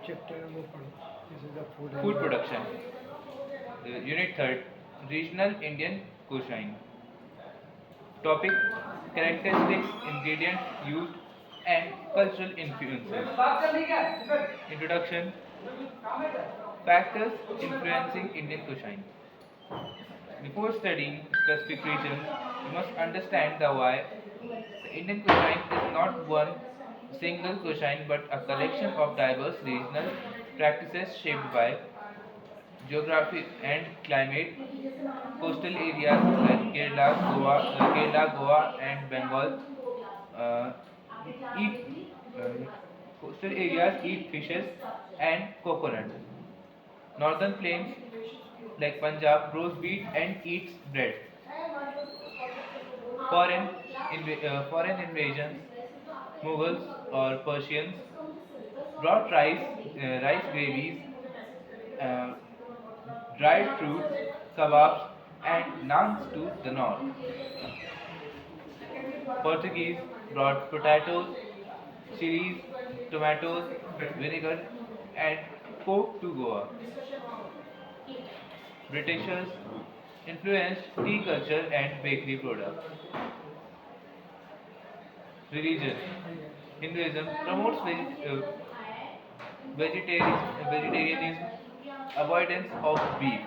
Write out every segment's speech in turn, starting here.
chapter number 1. This is the food Food and production. Unit 3rd. Regional Indian cuisine. Topic: characteristics, ingredients used, and cultural influences. Introduction. Factors influencing Indian cuisine. Before studying specific regions, you must understand the why. The Indian cuisine is not one single cuisine but a collection of diverse regional practices shaped by geography and climate. Coastal areas like Kerala, Goa, and Bengal uh, eat coastal areas eat fishes and coconut. Northern plains like Punjab grows wheat and eats bread. Foreign invasions, Mughals or Persians brought rice gravies, uh, dried fruits, kebabs, and naans to the north. Portuguese brought potatoes, chilies, tomatoes, vinegar, and pork to Goa. Britishers influenced tea culture and bakery products. Religion. Hinduism promotes vegetarianism, avoidance of beef.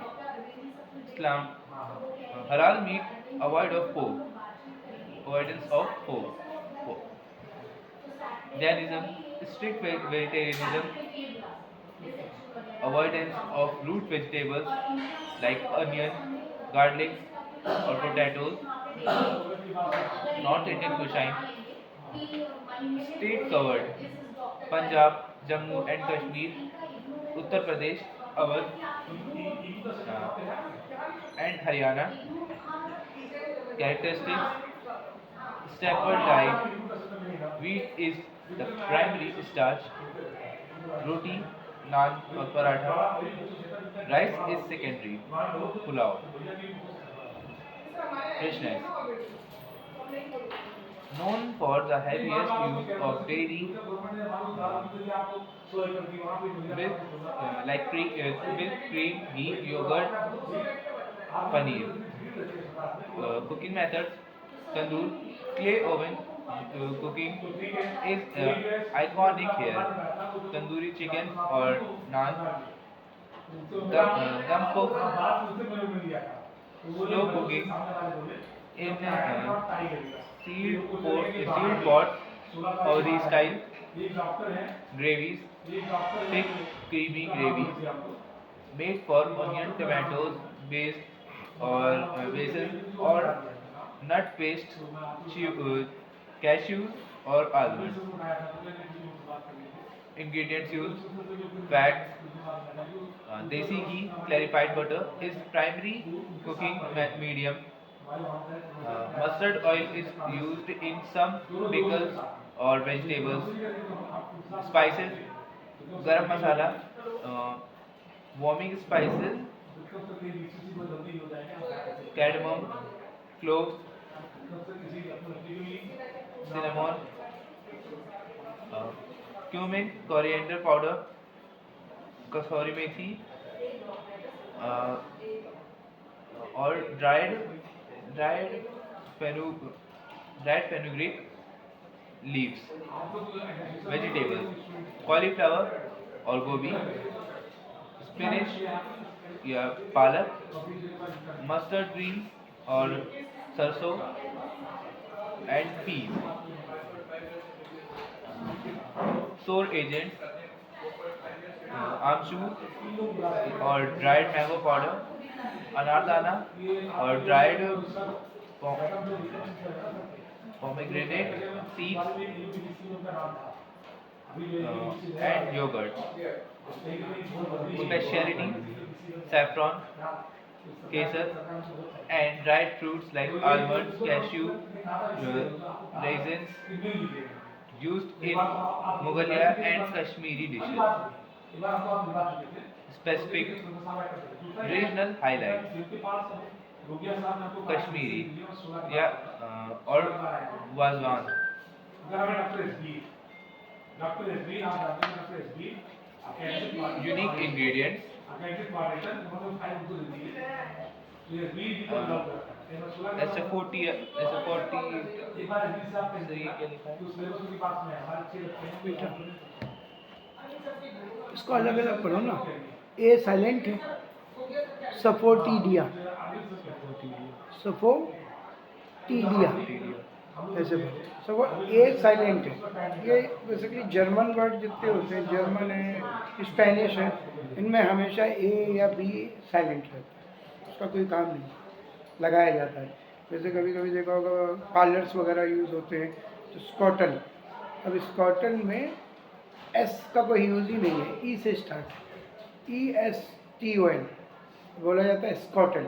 Islam, halal meat, avoidance of pork. Jainism, strict vegetarianism, avoidance of root vegetables like onion, garlic, or potatoes. North Indian cuisine, state covered: Punjab, Jammu and Kashmir, Uttar Pradesh, Awadh, and Haryana. Characteristics: staple diet. Wheat is the primary starch. Roti, naan or paratha. Rice is secondary. Pulao. Richness: known for the heaviest use of dairy, milk, cream, ghee, yogurt, paneer. Cooking methods: tandoor, clay oven cooking is iconic here. Tandoori chicken or naan, dum cook, slow cooking in sealed pots, Audi style. Gravies, thick creamy gravies made for onion, tomatoes, based or basil or nut paste, cashews or almonds. Ingredients used: fats, desi ghee, clarified butter is primary cooking medium. Mustard oil is used in some pickles or vegetables. Spices: garam masala, uh, warming spices, cardamom, cloves, cinnamon, uh, cumin, coriander powder, kasuri methi, uh, or dried fenugreek dried fenugreek leaves. Vegetables: cauliflower or gobi, spinach, yeah, palak, mustard greens or sarso, and peas. Sour agents: amchur or dried mango powder, anardana or dried pomegranate seeds, and yogurt. Specialty: saffron, kesar, and dried fruits like almonds, cashew, raisins used in Mughalaya and Kashmiri dishes. Specific regional highlights: Kashmiri, yeah, or Wazwan. Unique ingredients. SFOT SFOT से ये क्या लिखा है? बेटा इसको अलग अलग पढ़ो ना। ए साइलेंट है, सफोटीडिया, सफोटीडिया ऐसे पढ़ो। सो वो ए साइलेंट है। ये बेसिकली जर्मन वर्ड जितने होते हैं, जर्मन है, स्पेनिश है, इनमें हमेशा ए या बी साइलेंट रहता है, उसका कोई काम नहीं लगाया जाता है। जैसे कभी कभी देखा होगा पार्लर्स वगैरह यूज़ होते हैं तो स्कॉटन, अब स्कॉटन में एस का कोई यूज़ ही नहीं है, ई से स्टार्ट है, ESTON बोला जाता है स्कॉटल,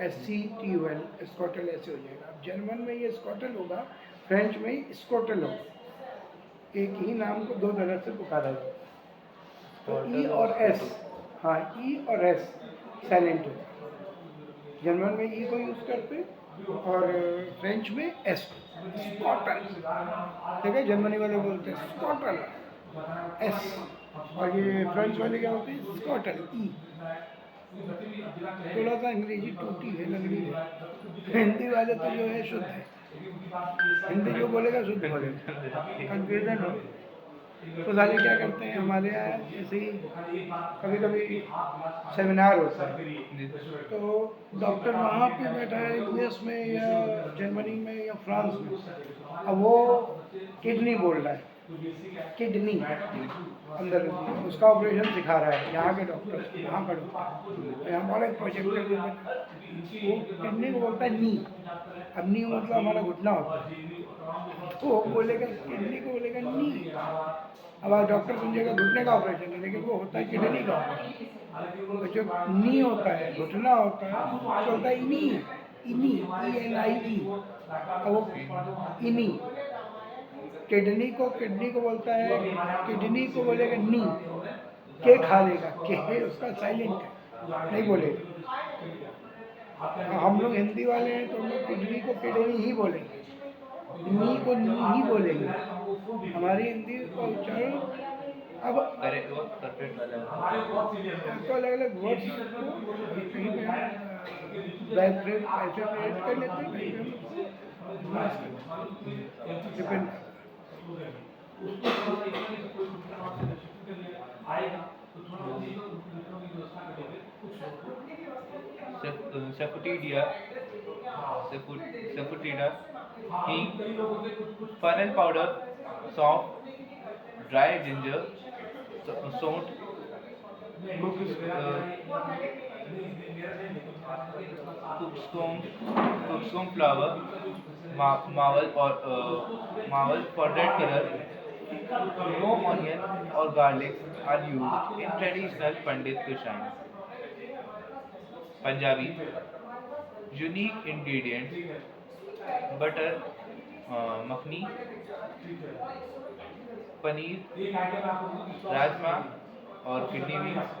SCTOL स्कॉटल ऐसे हो जाएगा। अब जर्मन में ये स्कॉटल होगा, फ्रेंच में स्कॉटल होगा। एक ही नाम को दो तरह से पुकारा जाता है। तो ई और एस, हाँ ई और एस साइलेंट होता है। जर्मन में ई को यूज़ करते और फ्रेंच में एस को, स्कॉटल। ठीक है, जर्मनी वाले बोलते हैं स्कॉटल एस, और ये फ्रेंच वाले क्या होते हैं स्कॉटल ई। थोड़ा सा अंग्रेजी टूटी है लग रही है, हिंदी वाले तो जो है शुद्ध है, हिंदी जो बोलेगा शुद्ध बोलेगा, कंफ्यूजन हो। तो साले क्या करते हैं हमारे यहाँ, जैसे ही कभी कभी सेमिनार होता है तो डॉक्टर वहाँ पे बैठा है US में या जर्मनी में या फ्रांस में, अब वो किडनी बोल रहा है, किडनी अंदर उसका ऑपरेशन सिखा रहा है, यहाँ के डॉक्टर, यहाँ का डॉक्टर, यहाँ बड़े प्रोजेक्टर में वो किडनी को बोलता है नी। अब नी मतलब हमारा घुटना होता है, तो वो बोलेगा किडनी को बोलेगा नी। अब आप डॉक्टर समझेगा घुटने का ऑपरेशन है, लेकिन वो होता है किडनी का ऑपरेशन। तो जो नी होता है, घुटना होता है, वो होता है इनी, इनी, ENIE, वो इनी। किडनी को बोलता है, किडनी को बोलेगा नी, के खा लेगा, के उसका साइलेंट है, नहीं बोलेगा। हम लोग हिंदी वाले हैं तो हम लोग किडनी को किडनी ही बोलेंगे, नी को नी ही बोलेंगे। हमारी हिंदी का उच्चारण अब तो अलग अलग वर्ड्स कहीं पे ऐसे क्रिएट कर लेते हैं, कहीं पे depend. Sapotidia, Sapotida, hing, fennel powder, soft, dry ginger, soot, cookstone flour, marvel for red color. No onion or garlic are used in traditional Pandit cuisine. Punjabi, unique ingredients: butter, makhni, paneer, rajma और kidney beans.